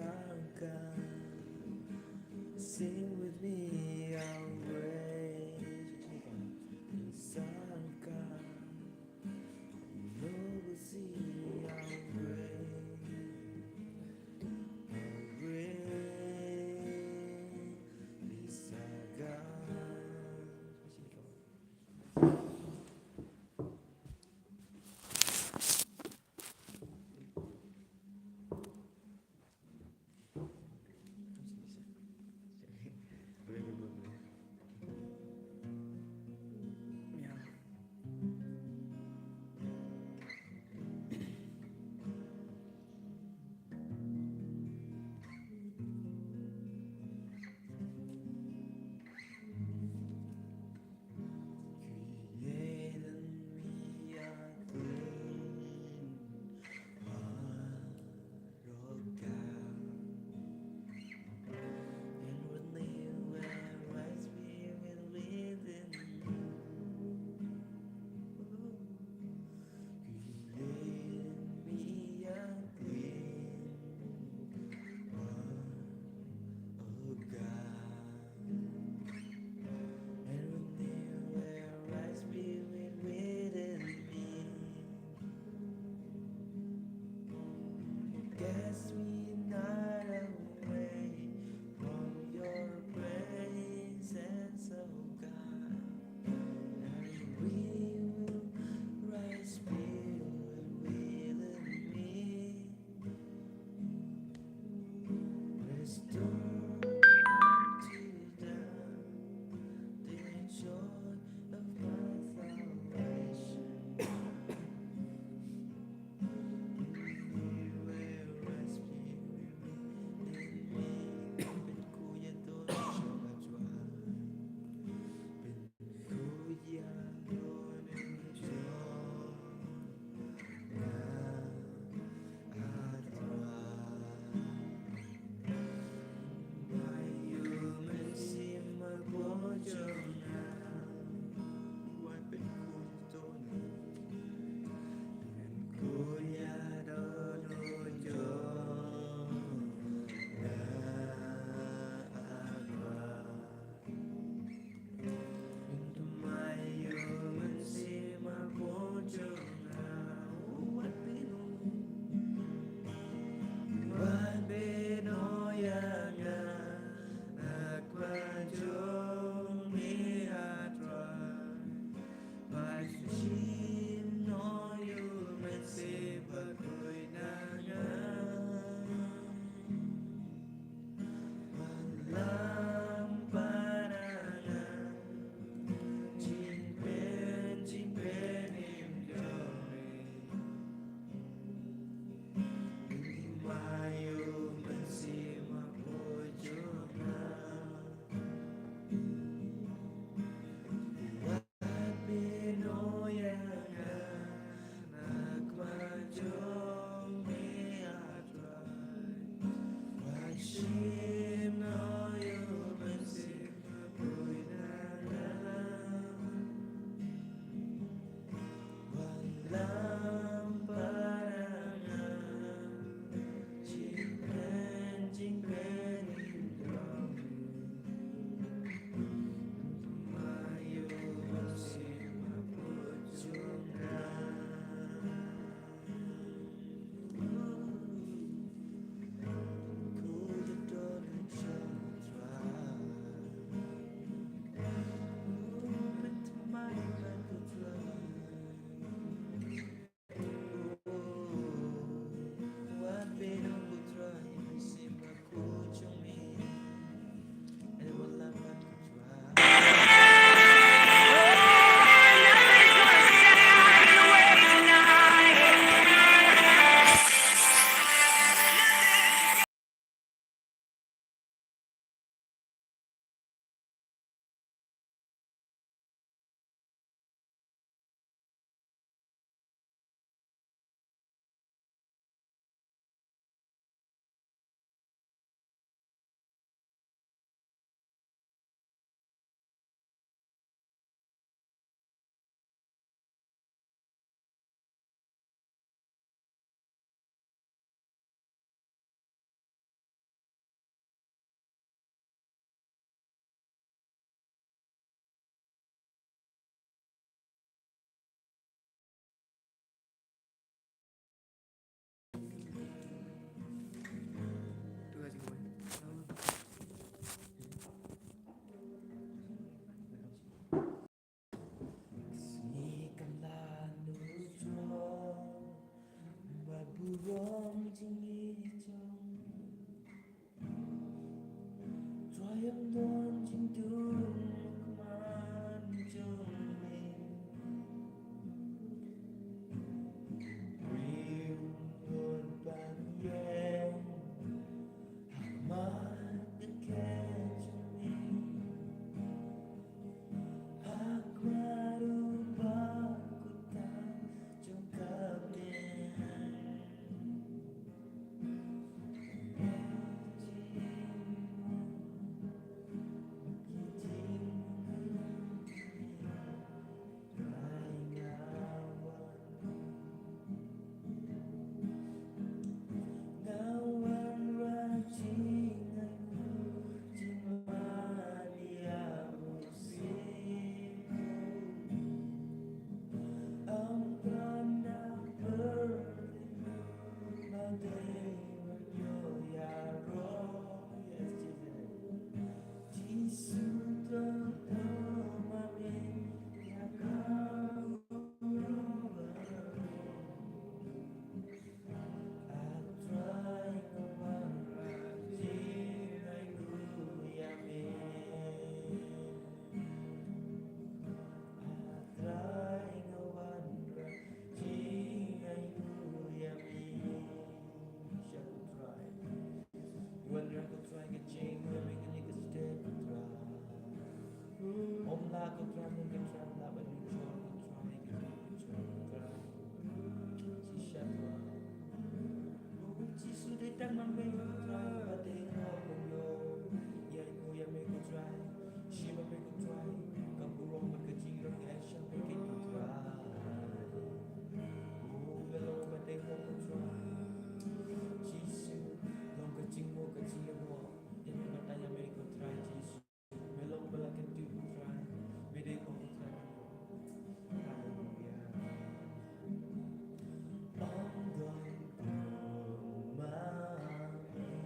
are God. Sing with me, I'll praise the Son of God. No will see, I'll praise beside God. Create in me a clean heart, oh God, and renew a right spirit within me. Create in me a clean heart, oh God, and renew a right spirit within me. Cast me not away from your presence, oh God. Renew right spirit within me. Restore to the joy of my salvation. Renew a right spirit wrong to me trong try em đón chính đường man trong mình real luôn bạn em hạt mắt đã kể cho mình hạt mắt lupa ku tak cungkapnya Om la ko try mo ke try la ba ni chon ko try ke chon try chi sha try chi su de tang man be ko try ba de ko ko yo ya ko ya me ko try shi ba me ko try ka bu ro ma ke chi ro ke sha me ke ko try o be lo ba de ko ko try chi su lo ka chi mo ka chi yo ya me ba ta ya me ko try chi su me lo ba la ke tu try me de ko try hallelujah on the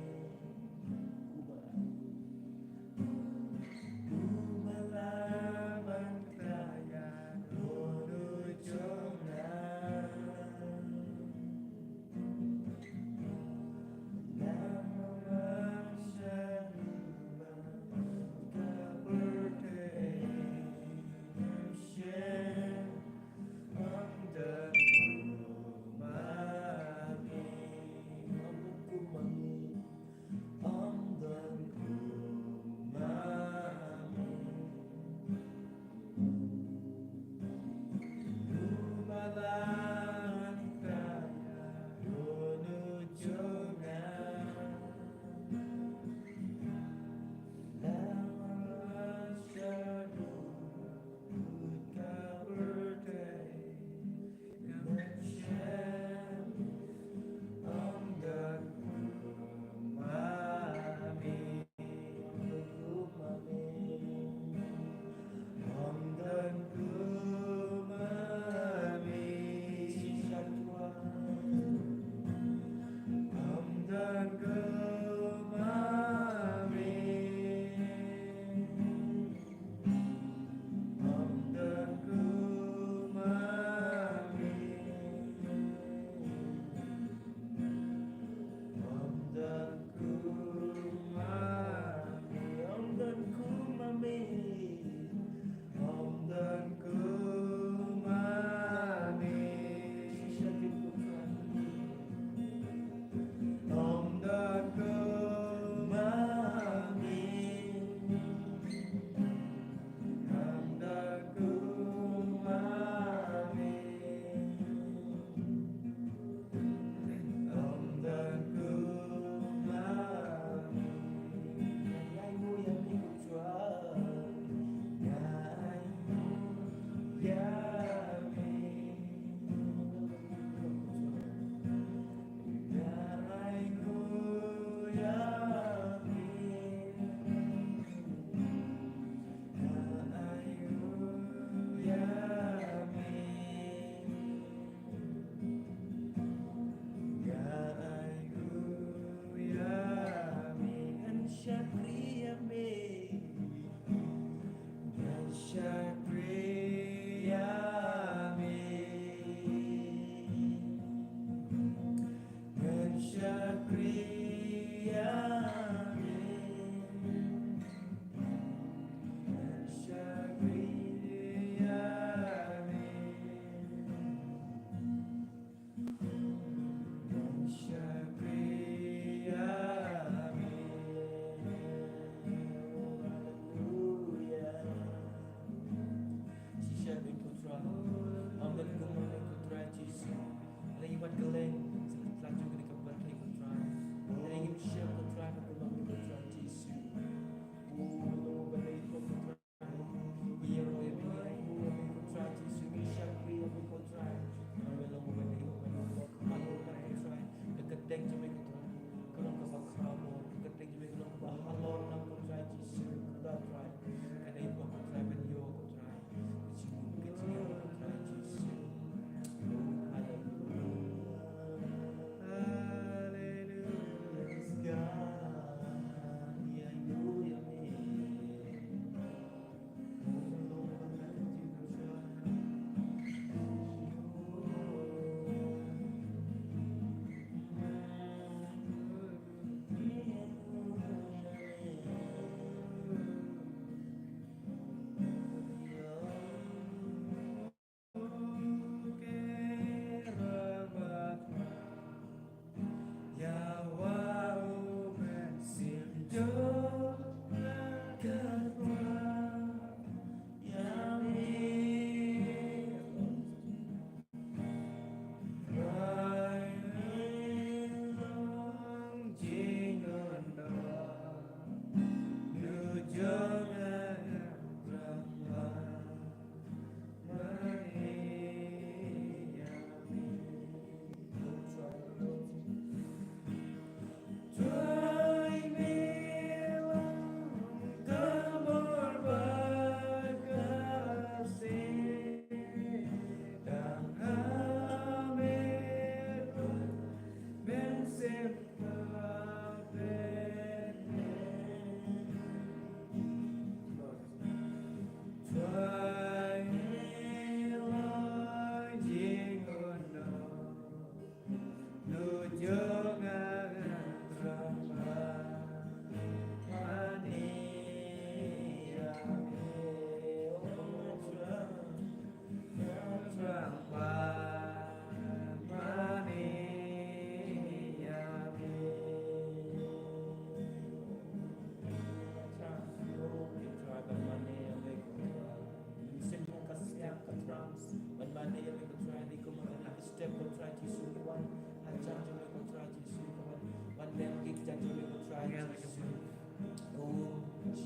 Oh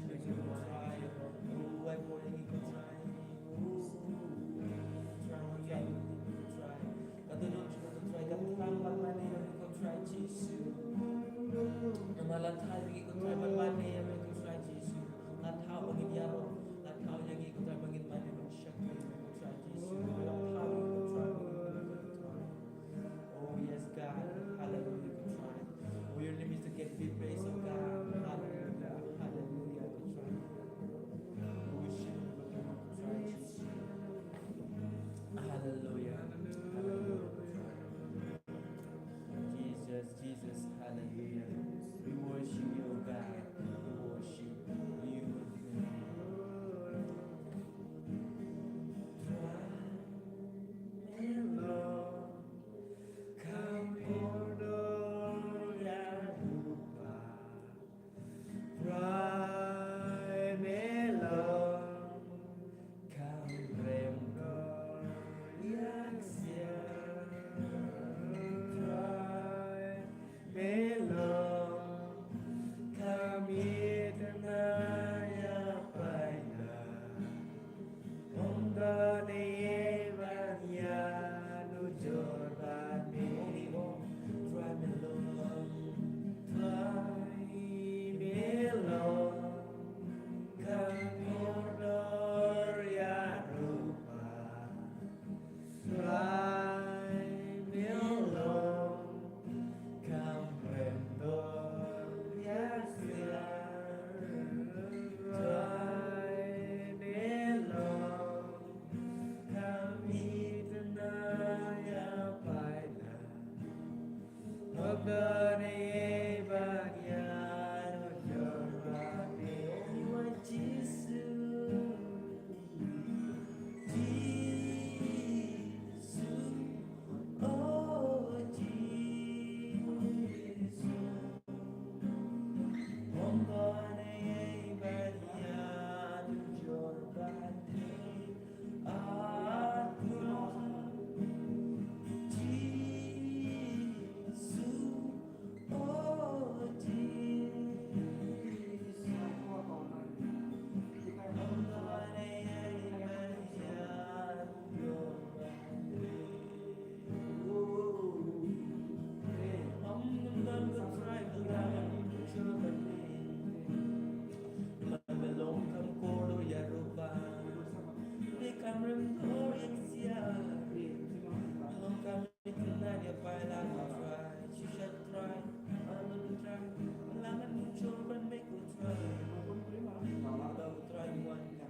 yes, God, hallelujah, good try. Oh, your name is to get big praise, oh God, hallelujah, hallelujah, good try. Worship you, good try, Jesus. Hallelujah, hallelujah, good try. Jesus, Jesus, hallelujah. We worship you, oh God, we worship you.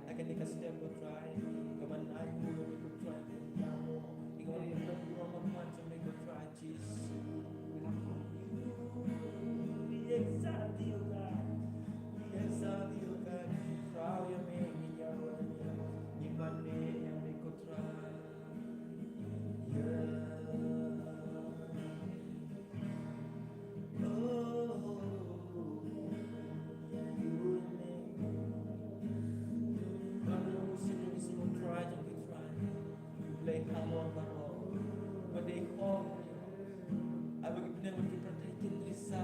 Akan dikasih aku try, kaman aku ikut try, kamu, ikaw yung magman sa may good try, Jesus. We exalt you, God. We exalt you, God. Proud you, man. Iban din yung may good try. Yeah. Play hello, but they call I will give them a protect Lisa.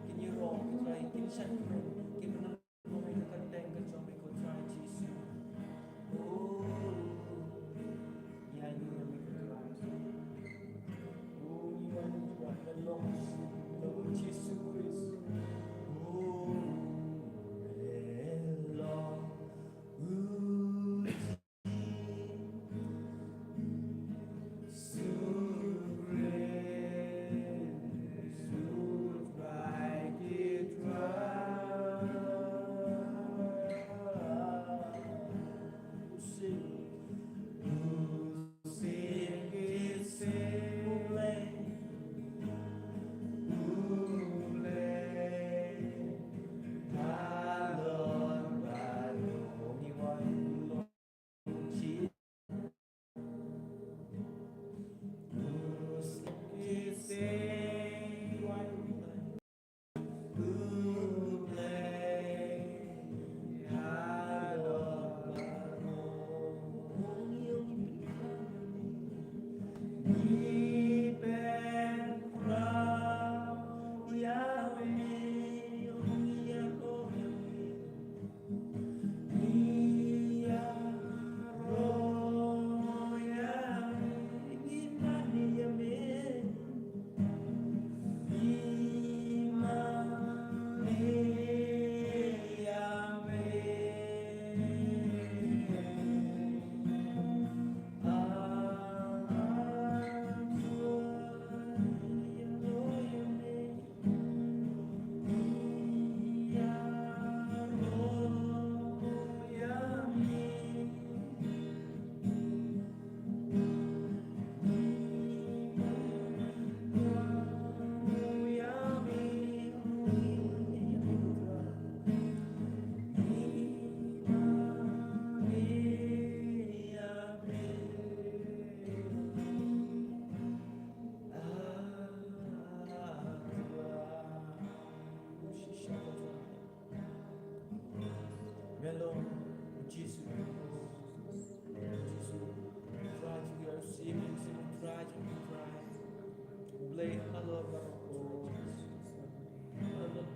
Can you roll? Can try? Can shut from? Can you know me to contain? Can show me go try Jesus? Oh, yeah, you know me go try. Oh, you are the Lord Jesus Christ. Oh, hello.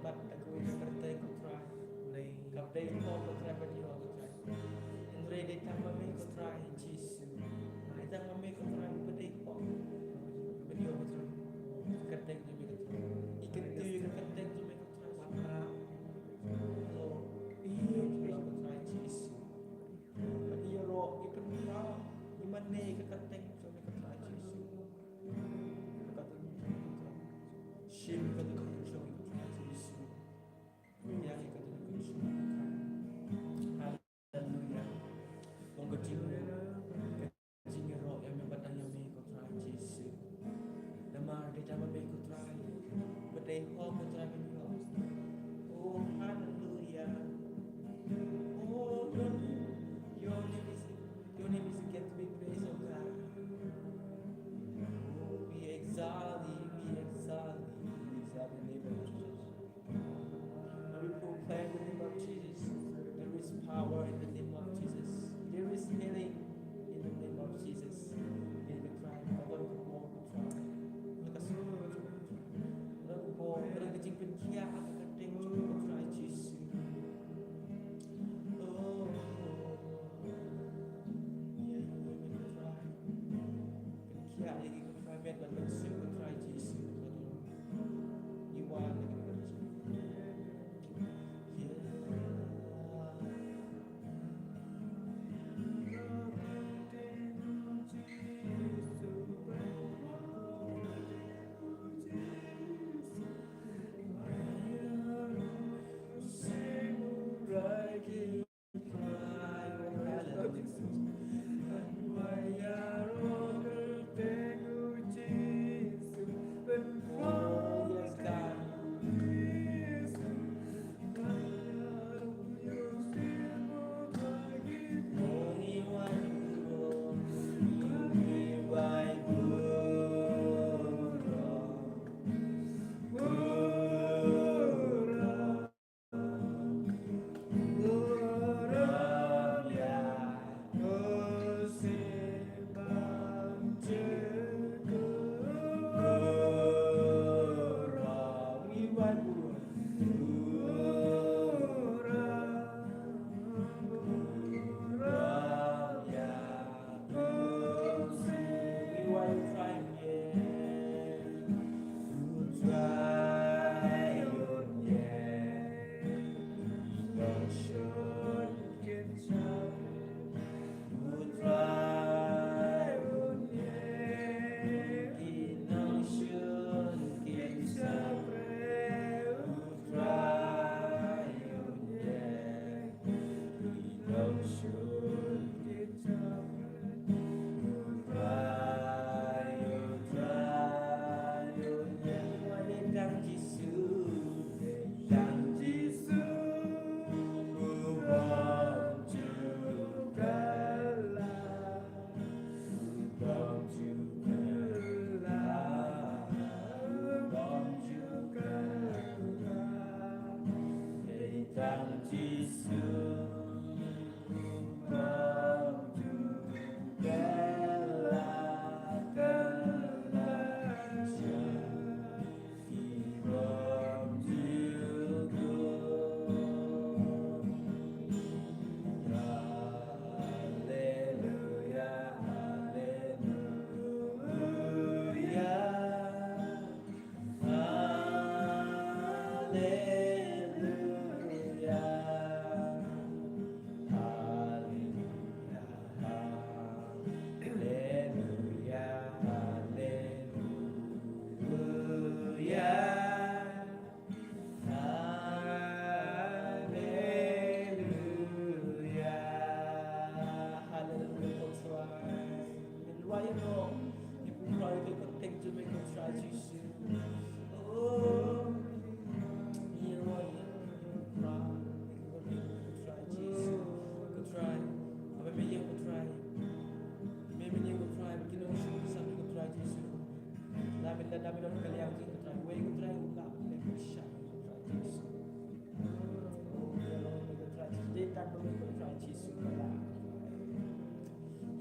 Pat aku kertai ku try. Kapdei ko ko try pa di ko try. Andre de tama me ko try Jesus. Ai tama me ko try pa dei ko. Pa di ko try. Kertai ku me ko try. Ikan tu yo kertai ku me ko try. Maka lo iyo ko try Jesus. Pa di ro ikan ra. Iman ne ka kertai ku me ko try Jesus. Ka tu shim ka tu ko try Jesus. Ya ka tu ko try. Hallelujah. Kung continue roh yang membatang yang may ko try Jesus. Lamar di tama may ko try. Batay ho ko try may ko. Oh hallelujah. Oh your name is get to be praised, oh God. Oh, we exalt thee, we exalt thee, we exalt the name of Jesus. And we proclaim the name of Jesus. There is power in the name of Jesus. There is healing in the name of Jesus. In the cry, I want to go to try. Look at Look at the chicken here. I can take to try Jesus. Oh, yeah, you try. Kia lagi ku try bet but sing ku try Jesus. You are lagi ku try.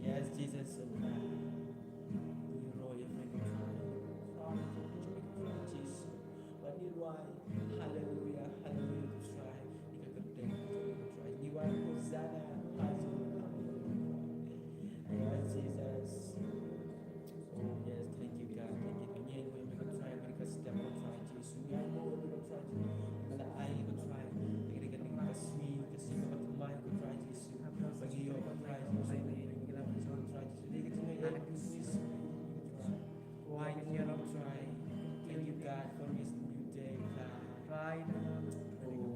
Yes, Jesus, so you know you make a try. Hallelujah, hallelujah, try. You can try. You are Hosanna, hallelujah. Lord Jesus. Oh yes, thank you God, thank you. Kanya ko yung mga try, mga step ko try Jesus. Kanya mo mga try Jesus. Kala ay ko try. Tingnan ka ning kasmi, kasi makatumay ko try Jesus. Pagiyo ko try Jesus. Kailangan ko try Jesus. Hindi ka tingnan yan Jesus. Why you here not try? Thank you God for this new day, God. Try na Oh,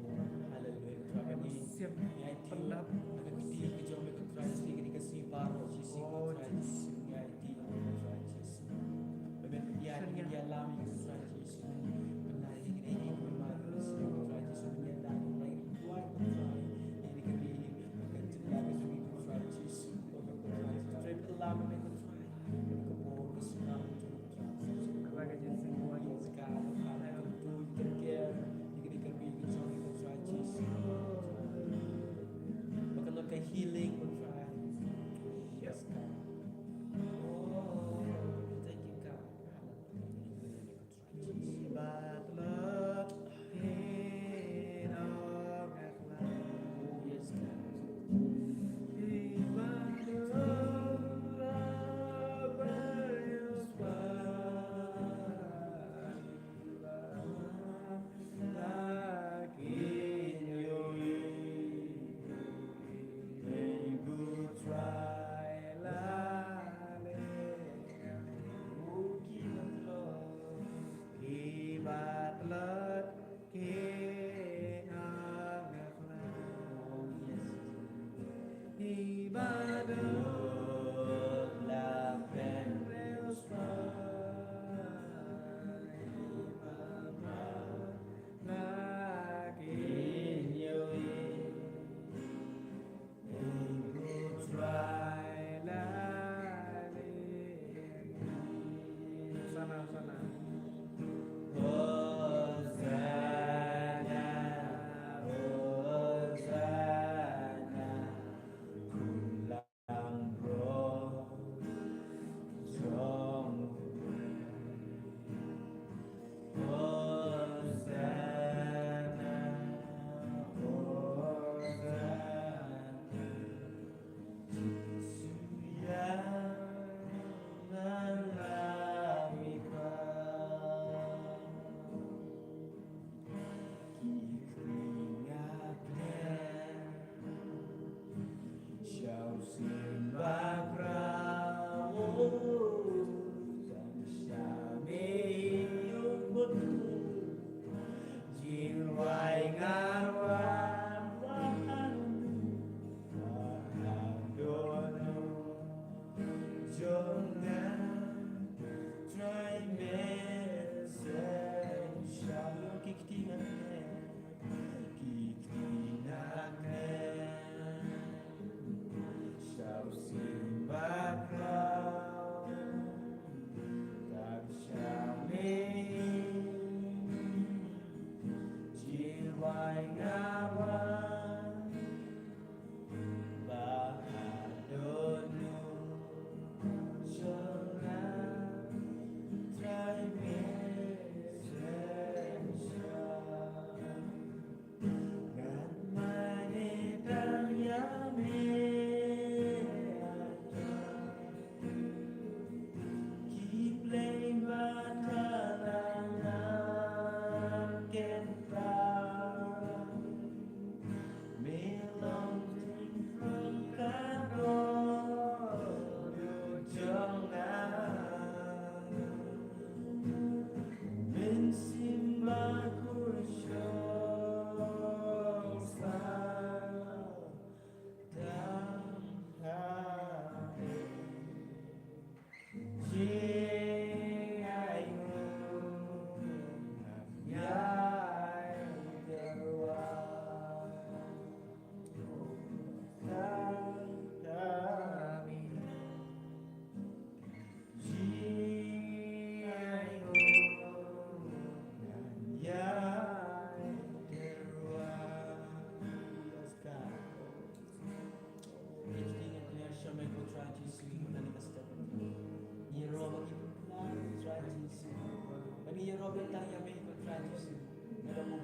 hallelujah. Try me. siap Ngay ti pelap. agad ti ka jo me ko try Jesus. Hindi ka si baro Jesus ko try Jesus. Ngay ti ko try Jesus. Pagkat yan yan lam ko try Jesus. Penari ini ko ma ko try Jesus. Yan dan ko ay why ko try. Ini ka bi pagkat jila ka ko try Jesus. Pagkat ko try Jesus. Try pelam me ko try. Ko po ko sunam ko try. Kepada jenis semua Yes, God, Father, do you can care. You can be good job, you can try Jesus. Magkano kay healing, we'll try. Yes, God. Oh, thank you, God.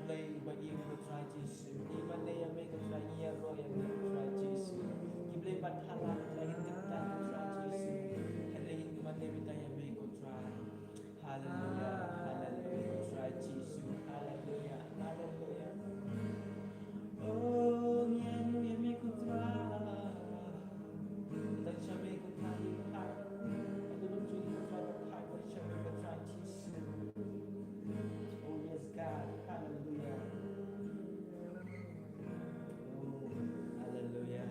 play by you to try Jesus. Even they make a try here, Roy, and make a try Jesus. You play but Hala, try to try Jesus. And they in Monday with I make a try. Hallelujah, hallelujah, try Jesus. Hallelujah, hallelujah. Oh, yeah, you make a try. Then shall make a try, you can hide. I don't do the try, but hide, but shall make a try Jesus. Oh, yes, God, hallelujah. Oh, hallelujah.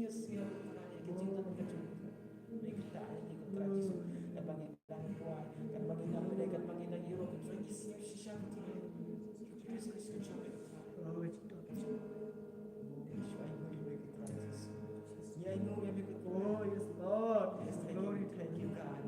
siya try kita cinta kita may kita ay di ko try Jesus kat bangin lang buhay kat bangin lang mulai kat bangin lang hero kat try is siya try Jesus is ko try Oh, it's not. yeah I know we could Oh, yes, Lord. yes Glory to thank you you. God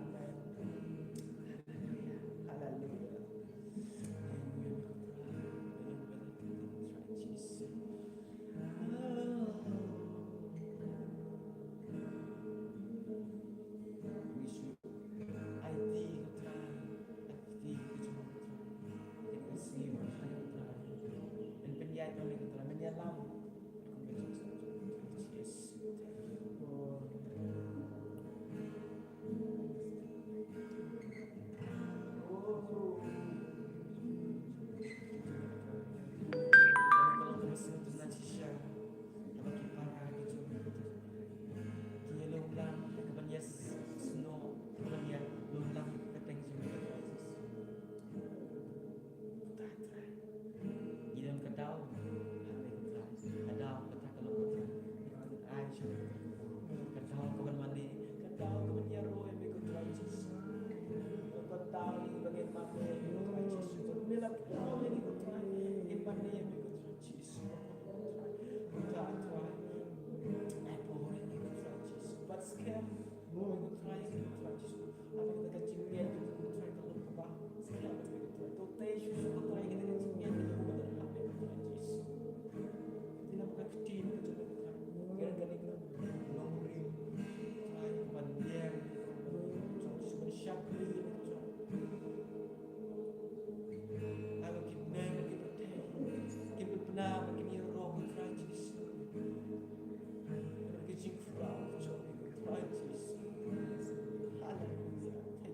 hallelujah Hallelujah.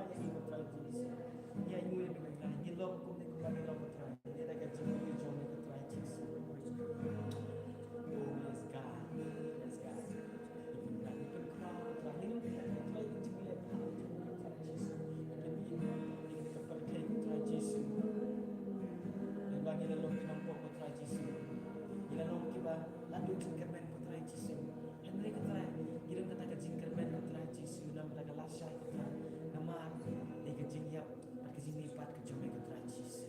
yang ini putra Jesus. Ya ini yang putra. Ini lom kum ni kum lagi lom putra. Ini ada kerja ni jom ni putra Jesus. Oh yes God, yes God. Ini putra, ini putra, putra. Ini putra, putra ini cuma putra Jesus. Ini kapal kay putra Jesus. Yang bagi dalam pinampo putra Jesus. Ilalong kiba lalu jingkermen putra Jesus. Yang mereka putra, ilang kata jingkermen putra Jesus. Ilang kata lasya putra. Nama dia kejingyap, kejingipat kejumai putra Jesus.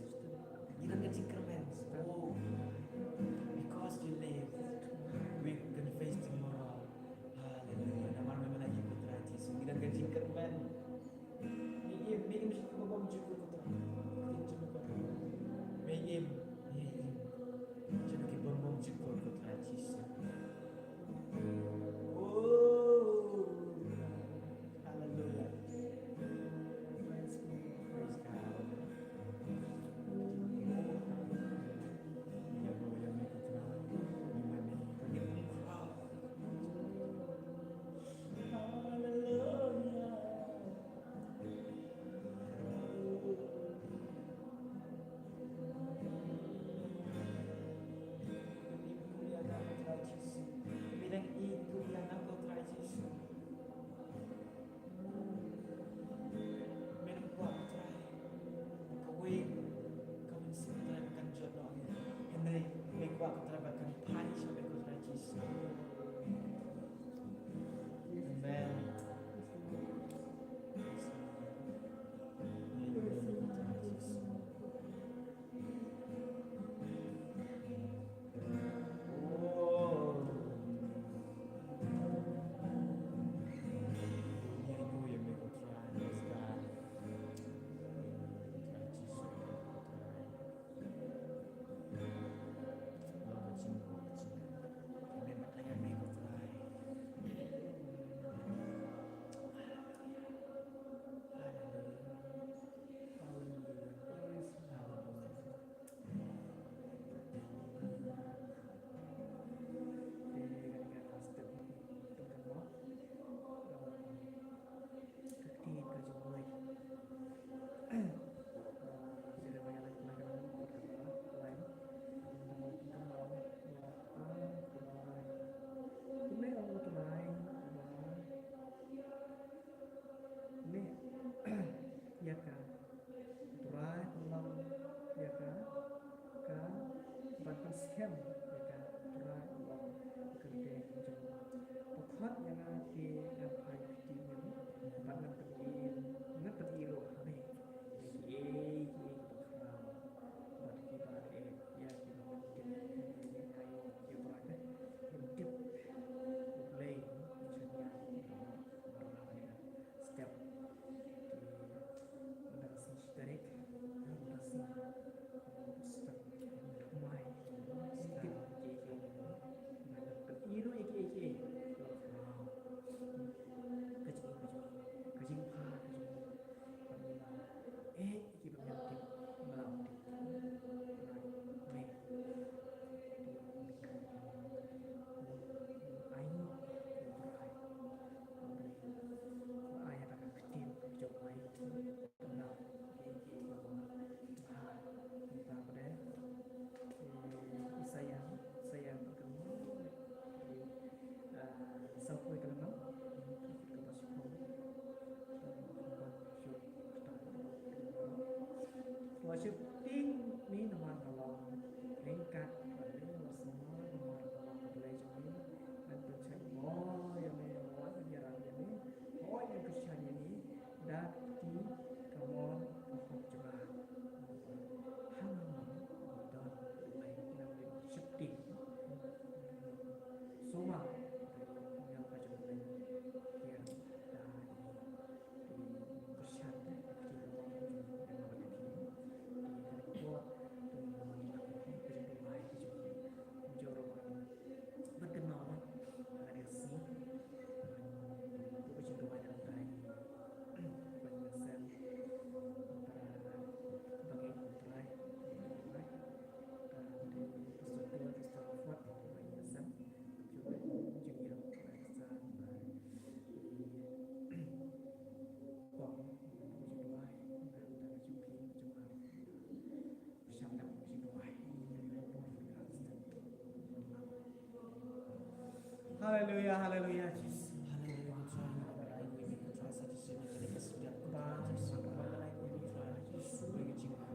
Hallelujah, hallelujah, Jesus. Hallelujah, we try and I we make a try such a sin that it is that we try to see what I go to try we get you stay to make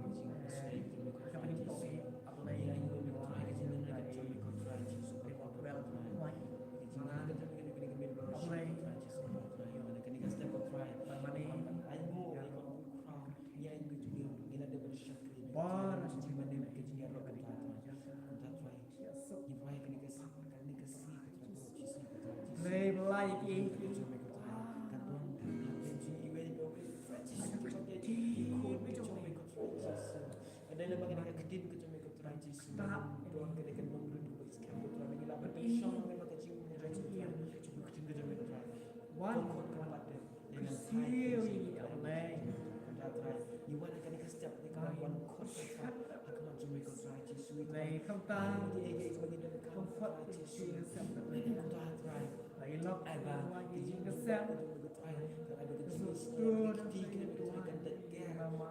a try to see yeah you will make try get in the make to make a try to see what I go to try get you get to make a try to see what I try and can step up try I move I go crown yeah you get to get in the bit shut Bar to my name get you get rock and try you why can you see play like it. Ada lama kena kedin ke cuma ikut try Jesus. Tuan kena kena mengurut ke sekarang tu lagi lama bersyukur kena ke jiwa menjadi cuma kedin ke cuma ikut try. One kepada dengan seal play. Kita try. You want kena ke step ni kan one course. Aku nak cuma ikut try Jesus. Play không ta. Dia bagi dia Comfort Jesus sempre play. Kita try. Play lock Ada like kijing it ke sem. try. Ada kijing Good. kena try kan tak kena sama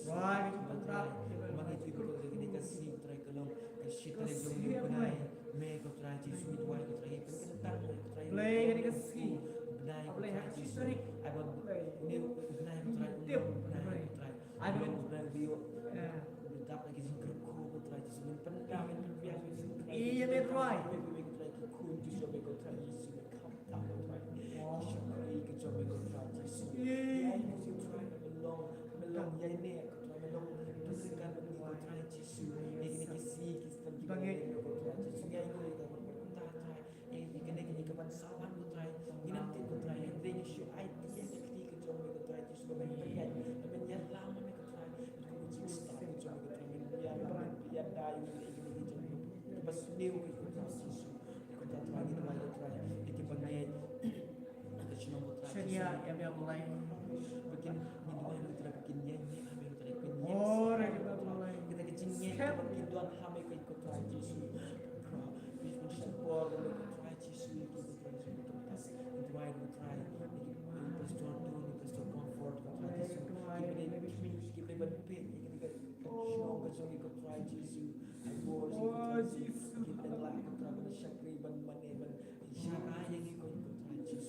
Right, try. Mga itu ko kini kasi try ko lang kasi try ko yung bunay. May ko try Jesus with why ko try ko tang ko try. Play kini kasi. Bunay ko Play try Jesus. I want new bunay ko try. Tip. Bunay ko try. I want bunay bio. Dapat lagi sing ko try Jesus. Min pandang min bias min. Iya ni try. Ko try ko kun Jesus ko try Jesus. Come down try. Syukuri ko try ko try Jesus. Yeah, you try melong ya ini melong tuliskan begitu try Jesus ini kisi kita Sebagai ko try Jesus ya ini ko try ini kena kemansawan ko try ginamti ko try hindi issue idea kiti ko try Jesus men ya lama ko try ko Jesus ko try ya dai ini bas new ko try Jesus ko try ini mai try ini bagai Syariah yang mulai. Bikin minuman kita bikin nyanyi kami kita bikin nyanyi. Oh, kita mulai. Kita bikin nyanyi bikin Tuhan kami ikut try Jesus. Bikin support try Jesus kita try to try. Pastor tu, pastor comfort try Jesus. Kita berpikir kita show kita ikut try Jesus. Oh, Jesus. Kita lah kita bersyukur ban syarah yang ikut try Jesus.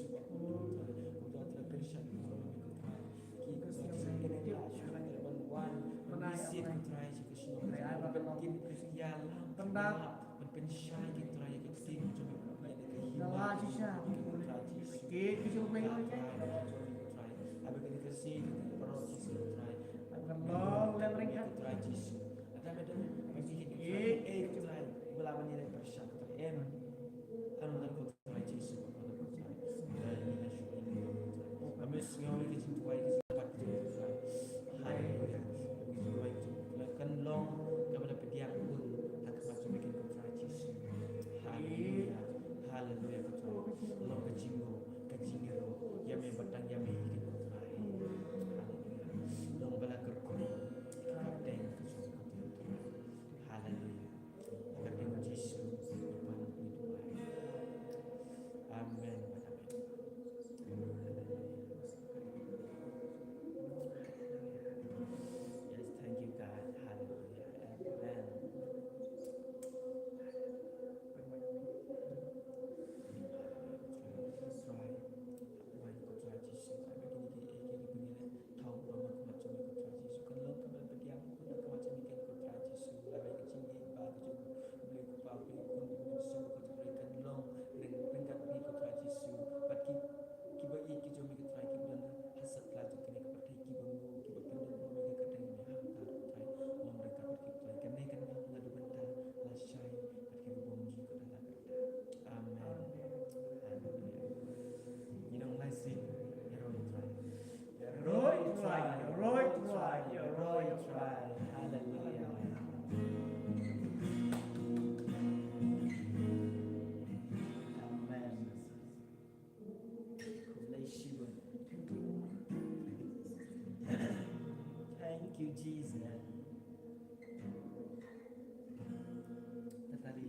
Thank you, Jesus. Tadi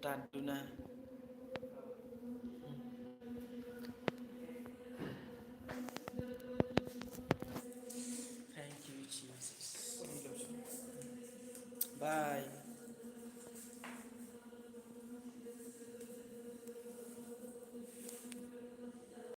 Tado na. Thank you, Jesus. Bye.